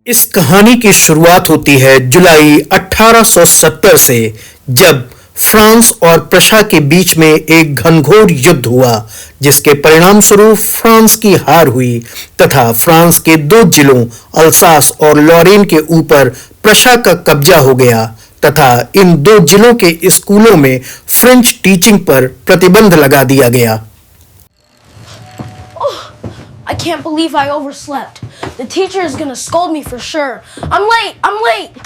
इस कहानी की शुरुआत होती है जुलाई 1870 से, जब फ्रांस और प्रशा के बीच में एक घनघोर युद्ध हुआ, जिसके परिणाम स्वरूप फ्रांस की हार हुई तथा फ्रांस के दो जिलों अल्सास और लॉरेन के ऊपर प्रशा का कब्जा हो गया तथा इन दो जिलों के स्कूलों में फ्रेंच टीचिंग पर प्रतिबंध लगा दिया गया। I can't believe I overslept. The teacher is gonna scold me for sure. I'm late.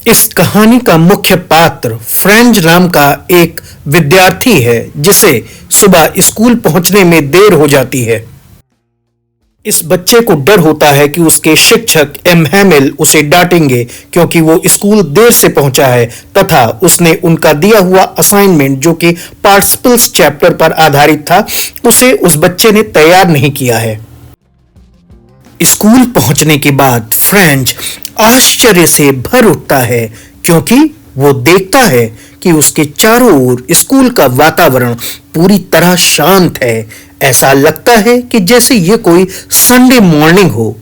इस कहानी का मुख्य पात्र फ्रेंच नाम का एक विद्यार्थी है, जिसे सुबह स्कूल पहुंचने में देर हो जाती है। इस बच्चे को डर होता है कि उसके शिक्षक एम हैमिल उसे डांटेंगे क्योंकि वो स्कूल देर से पहुंचा है तथा उसने उनका दिया हुआ असाइनमेंट, जो कि पार्टिसिपल्स चैप्टर पर आधारित था, उसे उस बच्चे ने तैयार नहीं किया है। स्कूल पहुंचने के बाद फ्रेंच आश्चर्य से भर उठता है क्योंकि वो देखता है कि उसके चारों ओर स्कूल का वातावरण पूरी तरह शांत है। ऐसा लगता है कि जैसे ये कोई संडे मॉर्निंग हो,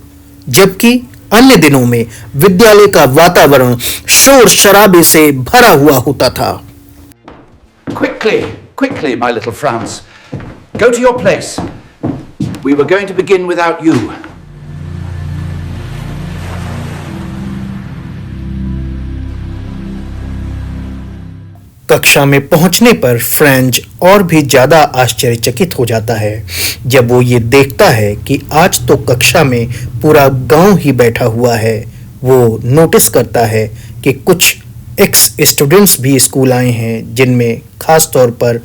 जबकि अन्य दिनों में विद्यालय का वातावरण शोर शराबे से भरा हुआ होता था। Quickly, my little Franz. Go to your place. We were going to begin without you. कक्षा में पहुंचने पर फ्रेंच और भी ज्यादा आश्चर्यचकित हो जाता है जब वो ये देखता है कि आज तो कक्षा में पूरा गांव ही बैठा हुआ है। वो नोटिस करता है कि कुछ एक्स स्टूडेंट्स भी स्कूल आए हैं, जिनमें खास तौर पर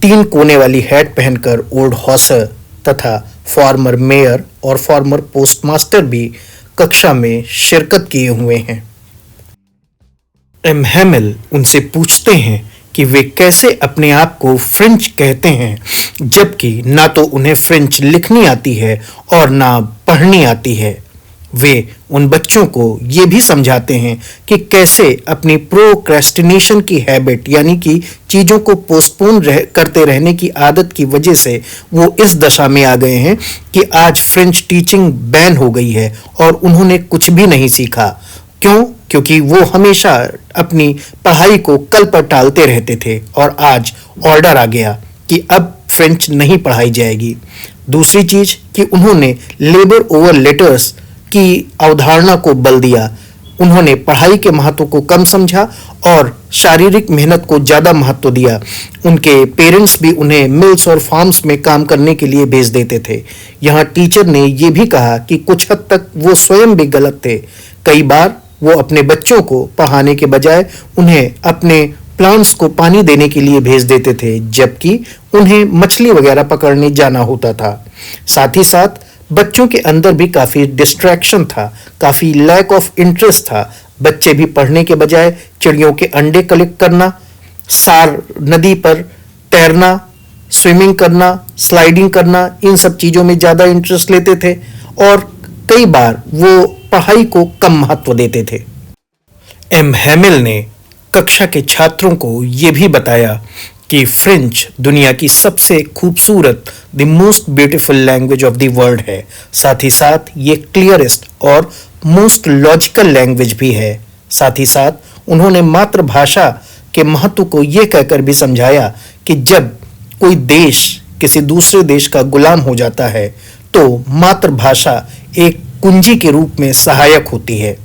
3 कोने वाली हैट पहनकर ओल्ड हॉसर तथा फॉर्मर मेयर और फॉर्मर पोस्टमास्टर भी कक्षा में शिरकत किए हुए हैं। एम हैमिल उनसे पूछते हैं कि वे कैसे अपने आप को फ्रेंच कहते हैं, जबकि ना तो उन्हें फ्रेंच लिखनी आती है और ना पढ़नी आती है। वे उन बच्चों को ये भी समझाते हैं कि कैसे अपनी प्रोक्रेस्टिनेशन की हैबिट, यानी कि चीज़ों को पोस्टपोन करते रहने की आदत की वजह से वो इस दशा में आ गए हैं कि आज फ्रेंच टीचिंग बैन हो गई है और उन्होंने कुछ भी नहीं सीखा। क्यों? क्योंकि वो हमेशा अपनी पढ़ाई को कल पर टालते रहते थे और आज ऑर्डर आ गया कि अब फ्रेंच नहीं पढ़ाई जाएगी। दूसरी चीज कि उन्होंने लेबर ओवर लेटर्स की अवधारणा को बल दिया। उन्होंने पढ़ाई के महत्व को कम समझा और शारीरिक मेहनत को ज़्यादा महत्व दिया। उनके पेरेंट्स भी उन्हें मिल्स और फार्म्स में काम करने के लिए भेज देते थे। यहाँ टीचर ने ये भी कहा कि कुछ हद तक वो स्वयं भी गलत थे। कई बार वो अपने बच्चों को पढ़ाने के बजाय उन्हें अपने प्लांट्स को पानी देने के लिए भेज देते थे, जबकि उन्हें मछली वगैरह पकड़ने जाना होता था। साथ ही साथ बच्चों के अंदर भी काफ़ी डिस्ट्रैक्शन था, काफ़ी लैक ऑफ इंटरेस्ट था। बच्चे भी पढ़ने के बजाय चिड़ियों के अंडे कलेक्ट करना, सार नदी पर तैरना, स्विमिंग करना, स्लाइडिंग करना, इन सब चीज़ों में ज़्यादा इंटरेस्ट लेते थे और कई बार वो पढ़ाई को कम महत्व देते थे। एम हैमिल ने कक्षा के छात्रों को ये भी बताया कि फ्रेंच दुनिया की सबसे खूबसूरत, the most beautiful language of the world है। साथ ही साथ ये क्लियरेस्ट और मोस्ट लॉजिकल लैंग्वेज भी है। साथ ही साथ उन्होंने मातृभाषा के महत्व को ये कहकर भी समझाया कि जब कोई देश किसी दूसरे देश का गुलाम हो जाता है तो मातृभाषा एक कुंजी के रूप में सहायक होती है।